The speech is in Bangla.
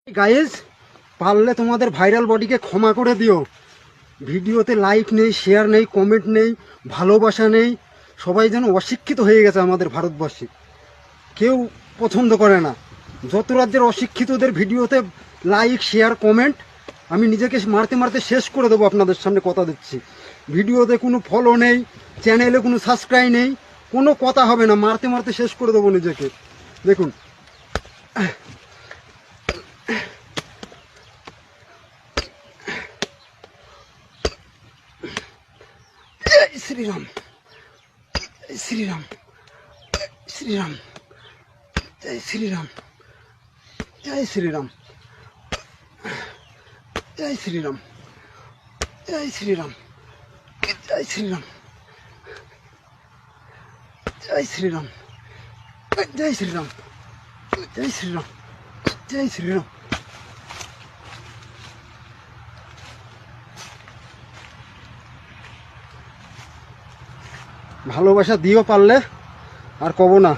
গাইজ, পারলে তোমাদের ভাইরাল বডিকে ক্ষমা করে দিও। ভিডিওতে লাইক নেই, শেয়ার নেই, কমেন্ট নেই, ভালোবাসা নেই। সবাই যেন অশিক্ষিত হয়ে গেছে আমাদের ভারতবর্ষে, কেউ পছন্দ করে না। যত রাজ্যের অশিক্ষিতদের ভিডিওতে লাইক, শেয়ার, কমেন্ট, আমি নিজেকে মারতে মারতে শেষ করে দেবো। আপনাদের সামনে কথা দিচ্ছি, ভিডিওতে কোনো ফলো নেই, চ্যানেলে কোনো সাবস্ক্রাইব নেই, কোনো কথা হবে না, মারতে মারতে শেষ করে দেবো নিজেকে। দেখুন, জয় শ্রীরাম, জয় শ্রীরাম, শ্রীরাম, জয় শ্রীরাম, জয় শ্রীরাম, জয় শ্রীরাম, জয় শ্রীরাম, জয় শ্রীরাম, জয় শ্রীরাম, জয় শ্রীরাম, জয় শ্রীরাম, জয় শ্রীরাম। ভালোবাসা দিও পারলে, আর কব না।